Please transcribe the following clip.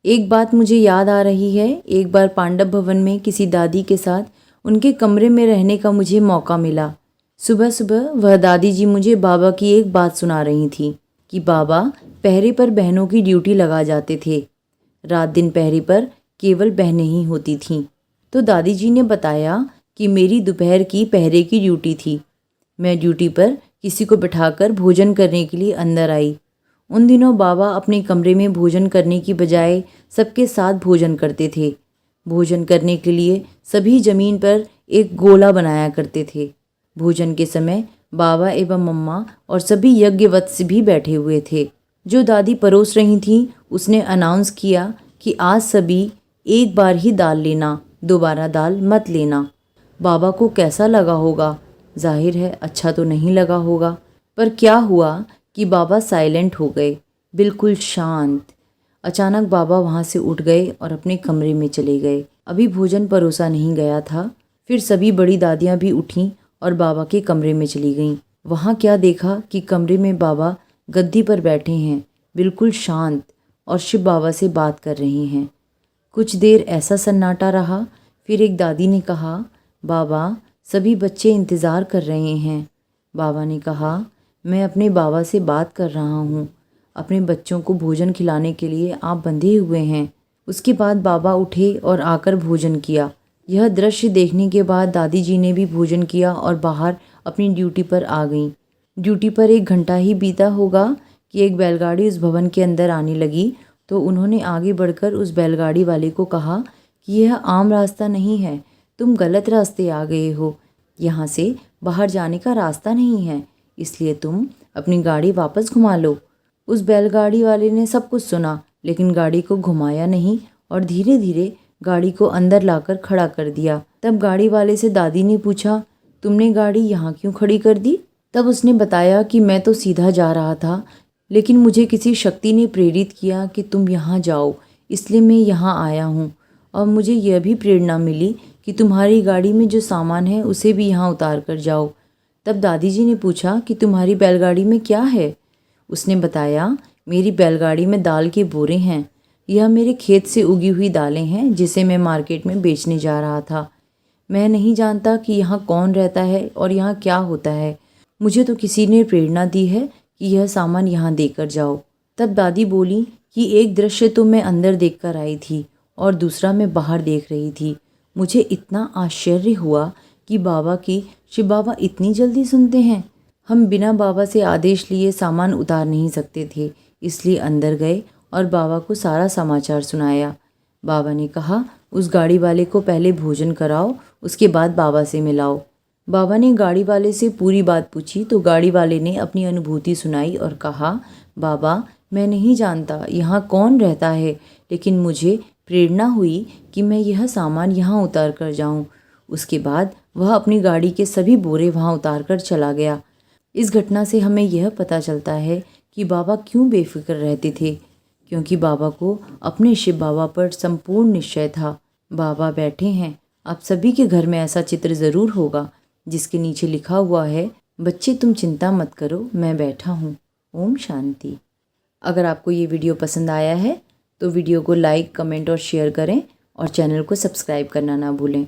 एक बात मुझे याद आ रही है, एक बार पांडव भवन में किसी दादी के साथ उनके कमरे में रहने का मुझे मौका मिला। सुबह सुबह वह दादी जी मुझे बाबा की एक बात सुना रही थी कि बाबा पहरे पर बहनों की ड्यूटी लगा जाते थे। रात दिन पहरे पर केवल बहनें ही होती थीं। तो दादी जी ने बताया कि मेरी दोपहर की पहरे की ड्यूटी थी। मैं ड्यूटी पर किसी को बिठाकर भोजन करने के लिए अंदर आई। उन दिनों बाबा अपने कमरे में भोजन करने की बजाय सबके साथ भोजन करते थे। भोजन करने के लिए सभी जमीन पर एक गोला बनाया करते थे। भोजन के समय बाबा एवं मम्मा और सभी यज्ञवत्स भी बैठे हुए थे। जो दादी परोस रही थीं उसने अनाउंस किया कि आज सभी एक बार ही दाल लेना, दोबारा दाल मत लेना। बाबा को कैसा लगा होगा? जाहिर है अच्छा तो नहीं लगा होगा। पर क्या हुआ कि बाबा साइलेंट हो गए, बिल्कुल शांत। अचानक बाबा वहाँ से उठ गए और अपने कमरे में चले गए। अभी भोजन परोसा नहीं गया था। फिर सभी बड़ी दादियाँ भी उठीं और बाबा के कमरे में चली गईं। वहाँ क्या देखा कि कमरे में बाबा गद्दी पर बैठे हैं, बिल्कुल शांत, और शिव बाबा से बात कर रहे हैं। कुछ देर ऐसा सन्नाटा रहा। फिर एक दादी ने कहा, बाबा सभी बच्चे इंतज़ार कर रहे हैं। बाबा ने कहा, मैं अपने बाबा से बात कर रहा हूँ। अपने बच्चों को भोजन खिलाने के लिए आप बंधे हुए हैं। उसके बाद बाबा उठे और आकर भोजन किया। यह दृश्य देखने के बाद दादी जी ने भी भोजन किया और बाहर अपनी ड्यूटी पर आ गईं। ड्यूटी पर 1 घंटा ही बीता होगा कि एक बैलगाड़ी उस भवन के अंदर आने लगी। तो उन्होंने आगे बढ़कर उस बैलगाड़ी वाले को कहा कि यह आम रास्ता नहीं है, तुम गलत रास्ते आ गए हो। यहाँ से बाहर जाने का रास्ता नहीं है, इसलिए तुम अपनी गाड़ी वापस घुमा लो। उस बैलगाड़ी वाले ने सब कुछ सुना, लेकिन गाड़ी को घुमाया नहीं और धीरे धीरे गाड़ी को अंदर लाकर खड़ा कर दिया। तब गाड़ी वाले से दादी ने पूछा, तुमने गाड़ी यहाँ क्यों खड़ी कर दी? तब उसने बताया कि मैं तो सीधा जा रहा था, लेकिन मुझे किसी शक्ति ने प्रेरित किया कि तुम यहाँ जाओ, इसलिए मैं यहाँ आया हूँ। और मुझे यह भी प्रेरणा मिली कि तुम्हारी गाड़ी में जो सामान है उसे भी यहाँ उतार कर जाओ। तब दादी जी ने पूछा कि तुम्हारी बैलगाड़ी में क्या है? उसने बताया, मेरी बैलगाड़ी में दाल के बोरे हैं। यह मेरे खेत से उगी हुई दालें हैं जिसे मैं मार्केट में बेचने जा रहा था। मैं नहीं जानता कि यहाँ कौन रहता है और यहाँ क्या होता है। मुझे तो किसी ने प्रेरणा दी है कि यह सामान यहाँ देकर जाओ। तब दादी बोली कि एक दृश्य तो मैं अंदर देखकर आई थी और दूसरा मैं बाहर देख रही थी। मुझे इतना आश्चर्य हुआ कि बाबा की शिव बाबा इतनी जल्दी सुनते हैं। हम बिना बाबा से आदेश लिए सामान उतार नहीं सकते थे, इसलिए अंदर गए और बाबा को सारा समाचार सुनाया। बाबा ने कहा, उस गाड़ी वाले को पहले भोजन कराओ, उसके बाद बाबा से मिलाओ। बाबा ने गाड़ी वाले से पूरी बात पूछी तो गाड़ी वाले ने अपनी अनुभूति सुनाई और कहा, बाबा मैं नहीं जानता यहाँ कौन रहता है, लेकिन मुझे प्रेरणा हुई कि मैं यह सामान यहाँ उतार कर जाऊँ। उसके बाद वह अपनी गाड़ी के सभी बोरे वहाँ उतार कर चला गया। इस घटना से हमें यह पता चलता है कि बाबा क्यों बेफिक्र रहते थे, क्योंकि बाबा को अपने शिव बाबा पर संपूर्ण निश्चय था। बाबा बैठे हैं। आप सभी के घर में ऐसा चित्र ज़रूर होगा जिसके नीचे लिखा हुआ है, बच्चे तुम चिंता मत करो, मैं बैठा हूँ। ओम शांति। अगर आपको ये वीडियो पसंद आया है तो वीडियो को लाइक, कमेंट और शेयर करें और चैनल को सब्सक्राइब करना ना भूलें।